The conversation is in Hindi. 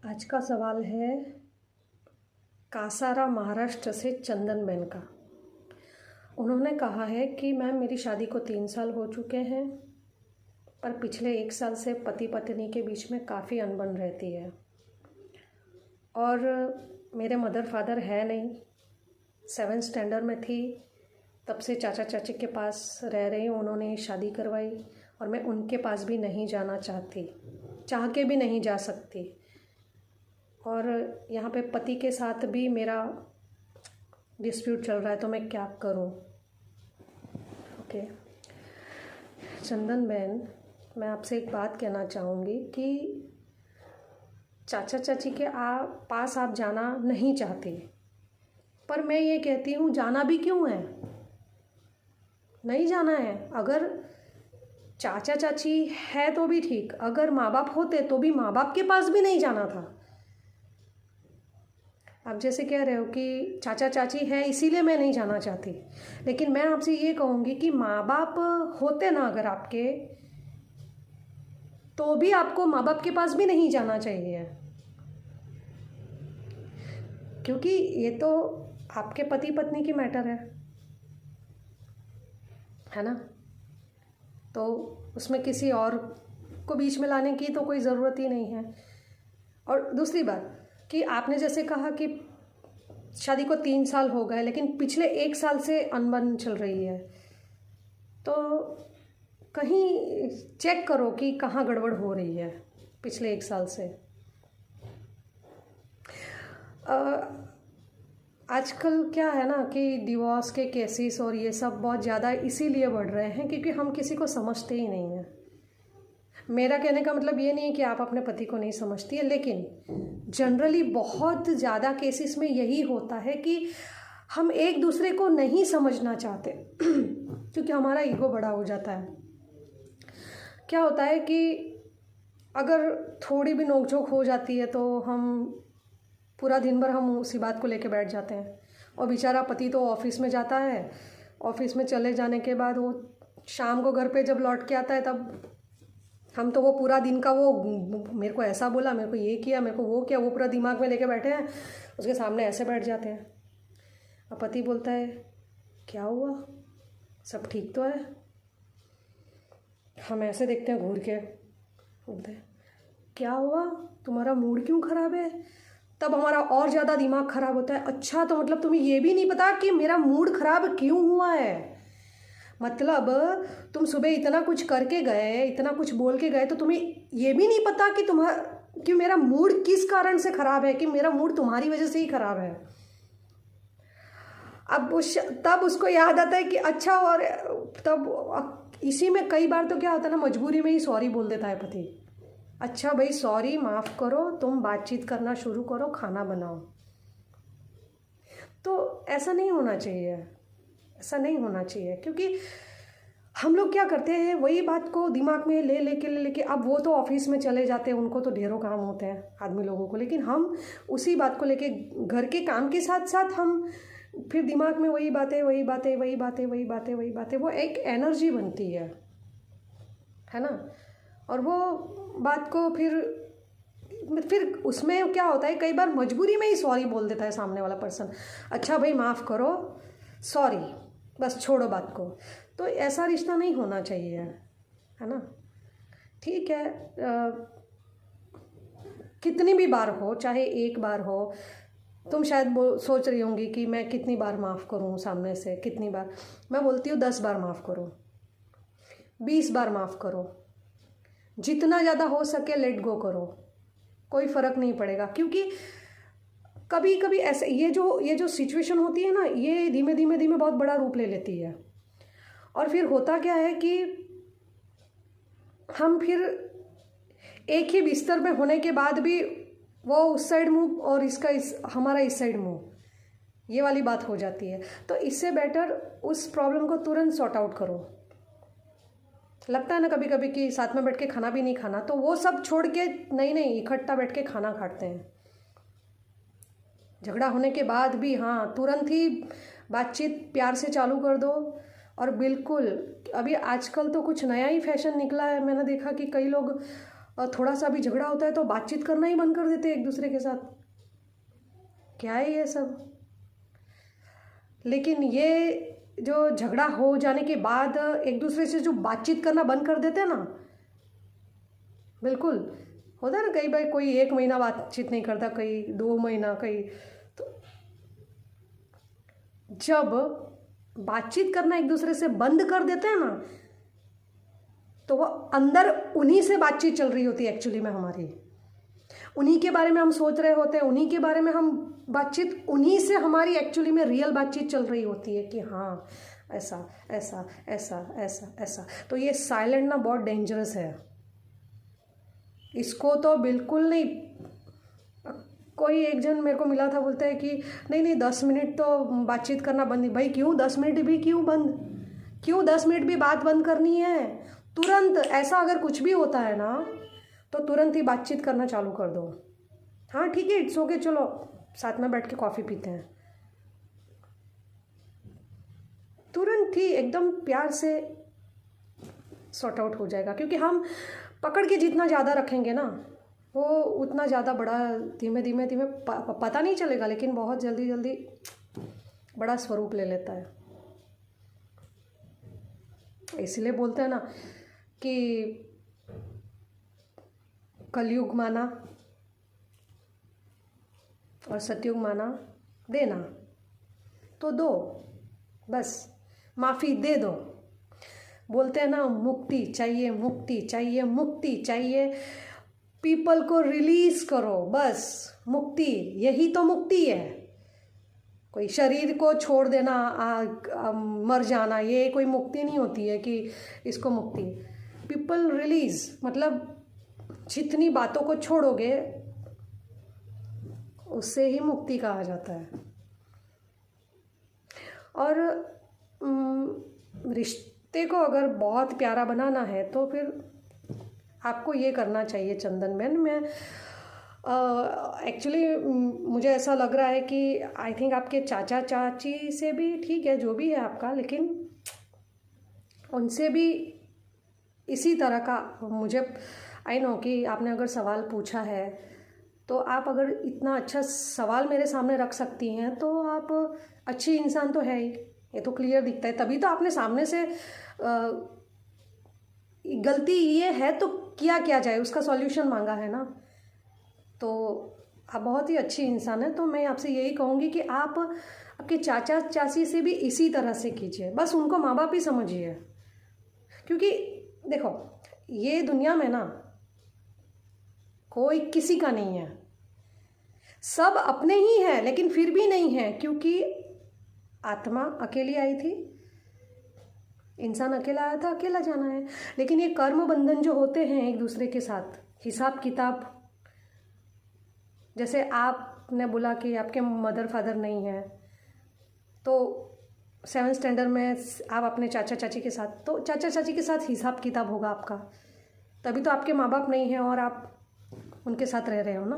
आज का सवाल है कासारा महाराष्ट्र से चंदन बेन का। उन्होंने कहा है कि मैम मेरी शादी को 3 साल हो चुके हैं, पर पिछले 1 साल से पति पत्नी के बीच में काफ़ी अनबन रहती है और मेरे मदर फादर है नहीं। 7th स्टैंडर्ड में थी तब से चाचा चाची के पास रह रही हूँ। उन्होंने शादी करवाई और मैं उनके पास भी नहीं जाना चाहती, चाह के भी नहीं जा सकती। और यहाँ पे पति के साथ भी मेरा डिस्प्यूट चल रहा है, तो मैं क्या करूँ। ओके चंदन बहन, मैं आपसे एक बात कहना चाहूँगी कि चाचा चाची के पास आप जाना नहीं चाहते, पर मैं ये कहती हूँ जाना भी क्यों है, नहीं जाना है। अगर चाचा चाची है तो भी ठीक, अगर माँ बाप होते तो भी माँ बाप के पास भी नहीं जाना था। आप जैसे कह रहे हो कि चाचा चाची है इसीलिए मैं नहीं जाना चाहती, लेकिन मैं आपसे ये कहूँगी कि माँ बाप होते ना अगर आपके, तो भी आपको माँ बाप के पास भी नहीं जाना चाहिए, क्योंकि ये तो आपके पति पत्नी की मैटर है ना। तो उसमें किसी और को बीच में लाने की तो कोई ज़रूरत ही नहीं है। और दूसरी बात कि आपने जैसे कहा कि शादी को 3 साल हो गए, लेकिन पिछले 1 साल से अनबन चल रही है, तो कहीं चेक करो कि कहाँ गड़बड़ हो रही है पिछले 1 साल से। आजकल क्या है ना कि डिवोर्स के केसेस और ये सब बहुत ज़्यादा इसीलिए बढ़ रहे हैं क्योंकि हम किसी को समझते ही नहीं हैं। मेरा कहने का मतलब ये नहीं है कि आप अपने पति को नहीं समझती है, लेकिन जनरली बहुत ज़्यादा केसेस में यही होता है कि हम एक दूसरे को नहीं समझना चाहते क्योंकि हमारा ईगो बड़ा हो जाता है। क्या होता है कि अगर थोड़ी भी नोकझोंक हो जाती है तो हम पूरा दिन भर हम उसी बात को लेके बैठ जाते हैं, और बेचारा पति तो ऑफिस में जाता है, ऑफिस में चले जाने के बाद वो शाम को घर पे जब लौट के आता है तब हम तो वो पूरा दिन का वो मेरे को ऐसा बोला, मेरे को ये किया, मेरे को वो किया, वो पूरा दिमाग में लेके बैठे हैं, उसके सामने ऐसे बैठ जाते हैं। अब पति बोलता है क्या हुआ, सब ठीक तो है। हम ऐसे देखते हैं घूर के, बोलते हैं क्या हुआ, तुम्हारा मूड क्यों ख़राब है। तब हमारा और ज़्यादा दिमाग ख़राब होता है। अच्छा तो मतलब तुम्हें ये भी नहीं पता कि मेरा मूड ख़राब क्यों हुआ है। मतलब तुम सुबह इतना कुछ करके गए, इतना कुछ बोल के गए, तो तुम्हें ये भी नहीं पता कि मेरा मूड किस कारण से ख़राब है, कि मेरा मूड तुम्हारी वजह से ही ख़राब है। अब तब उसको याद आता है कि अच्छा, और तब इसी में कई बार तो क्या होता है ना, मजबूरी में ही सॉरी बोल देता है पति। अच्छा भाई सॉरी, माफ़ करो, तुम बातचीत करना शुरू करो, खाना बनाओ। तो ऐसा नहीं होना चाहिए, ऐसा नहीं होना चाहिए, क्योंकि हम लोग क्या करते हैं वही बात को दिमाग में ले लेके अब वो तो ऑफिस में चले जाते हैं, उनको तो ढेरों काम होते हैं आदमी लोगों को, लेकिन हम उसी बात को लेके घर के काम के साथ साथ हम फिर दिमाग में वही बातें, वो एक एनर्जी बनती है ना। और वो बात को फिर उसमें क्या होता है, कई बार मजबूरी में ही सॉरी बोल देता है सामने वाला पर्सन। अच्छा भाई माफ़ करो, सॉरी, बस छोड़ो बात को। तो ऐसा रिश्ता नहीं होना चाहिए, है ना। ठीक है, कितनी भी बार हो, चाहे 1 बार हो, तुम शायद सोच रही होंगी कि मैं कितनी बार माफ़ करूँ सामने से, कितनी बार। मैं बोलती हूँ 10 बार माफ़ करो, 20 बार माफ़ करो, जितना ज़्यादा हो सके लेट गो करो, कोई फ़र्क नहीं पड़ेगा। क्योंकि कभी कभी ऐसे ये जो सिचुएशन होती है ना, ये धीमे धीमे बहुत बड़ा रूप ले लेती है। और फिर होता क्या है कि हम फिर एक ही बिस्तर में होने के बाद भी वो उस साइड मुँह और हमारा इस साइड मुँह, ये वाली बात हो जाती है। तो इससे बेटर उस प्रॉब्लम को तुरंत सॉर्ट आउट करो। लगता है ना कभी कभी कि साथ में बैठ के खाना भी नहीं खाना, तो वो सब छोड़ के नहीं इकट्ठा बैठ के खाना खाते हैं। झगड़ा होने के बाद भी हाँ, तुरंत ही बातचीत प्यार से चालू कर दो। और बिल्कुल अभी आजकल तो कुछ नया ही फैशन निकला है, मैंने देखा कि कई लोग और थोड़ा सा भी झगड़ा होता है तो बातचीत करना ही बंद कर देते हैं एक दूसरे के साथ। क्या है ये सब? लेकिन ये जो झगड़ा हो जाने के बाद एक दूसरे से जो बातचीत करना बंद कर देते हैं ना, बिल्कुल होता है ना, कई बार कोई 1 महीना बातचीत नहीं करता, कई 2 महीना, कई तो जब बातचीत करना एक दूसरे से बंद कर देते हैं ना, तो वो अंदर उन्हीं से बातचीत चल रही होती है एक्चुअली में हमारी, उन्हीं के बारे में हम सोच रहे होते हैं, उन्हीं के बारे में हम बातचीत, उन्हीं से हमारी एक्चुअली में रियल बातचीत चल रही होती है कि हाँ ऐसा ऐसा ऐसा ऐसा ऐसा। तो ये साइलेंट ना बहुत डेंजरस है, इसको तो बिल्कुल नहीं। कोई एक जन मेरे को मिला था, बोलता है कि नहीं नहीं 10 मिनट तो बातचीत करना बंद नहीं। भाई क्यों 10 मिनट भी क्यों बंद, क्यों 10 मिनट भी बात बंद करनी है? तुरंत ऐसा अगर कुछ भी होता है ना तो तुरंत ही बातचीत करना चालू कर दो। हाँ ठीक है, इट्स ओके, चलो साथ में बैठ के कॉफ़ी पीते हैं, तुरंत ही एकदम प्यार से सॉर्ट आउट हो जाएगा। क्योंकि हम पकड़ के जितना ज़्यादा रखेंगे ना, वो उतना ज़्यादा बड़ा धीमे धीमे धीमे पता नहीं चलेगा, लेकिन बहुत जल्दी जल्दी बड़ा स्वरूप ले लेता है। इसलिए बोलते हैं ना कि कलयुग माना और सतयुग माना देना, तो दो, बस माफ़ी दे दो। बोलते हैं ना मुक्ति चाहिए, मुक्ति चाहिए, मुक्ति चाहिए, पीपल को रिलीज़ करो, बस मुक्ति, यही तो मुक्ति है। कोई शरीर को छोड़ देना, मर जाना, ये कोई मुक्ति नहीं होती है कि इसको मुक्ति। पीपल रिलीज़ मतलब जितनी बातों को छोड़ोगे उससे ही मुक्ति कहा जाता है। और रिश्ते को अगर बहुत प्यारा बनाना है तो फिर आपको ये करना चाहिए चंदन बहन। मैं एक्चुअली मुझे ऐसा लग रहा है कि आई थिंक आपके चाचा चाची से भी ठीक है जो भी है आपका, लेकिन उनसे भी इसी तरह का मुझे आई नो कि आपने अगर सवाल पूछा है तो आप अगर इतना अच्छा सवाल मेरे सामने रख सकती हैं तो आप अच्छी इंसान तो है ही, ये तो क्लियर दिखता है। तभी तो आपने सामने से गलती ये है तो क्या जाए उसका सॉल्यूशन मांगा है ना। तो आप बहुत ही अच्छी इंसान है। तो मैं आपसे यही कहूँगी कि आप आपके चाचा चाची से भी इसी तरह से कीजिए, बस उनको माँ बाप ही समझिए। क्योंकि देखो ये दुनिया में ना कोई किसी का नहीं है, सब अपने ही हैं, लेकिन फिर भी नहीं है क्योंकि आत्मा अकेली आई थी, इंसान अकेला आया था, अकेला जाना है। लेकिन ये कर्म बंधन जो होते हैं एक दूसरे के साथ, हिसाब किताब, जैसे आपने बोला कि आपके मदर फादर नहीं है तो 7th स्टैंडर्ड में आप अपने चाचा चाची के साथ, तो चाचा चाची के साथ हिसाब किताब होगा आपका, तभी तो आपके माँ बाप नहीं हैं और आप उनके साथ रह रहे हो ना।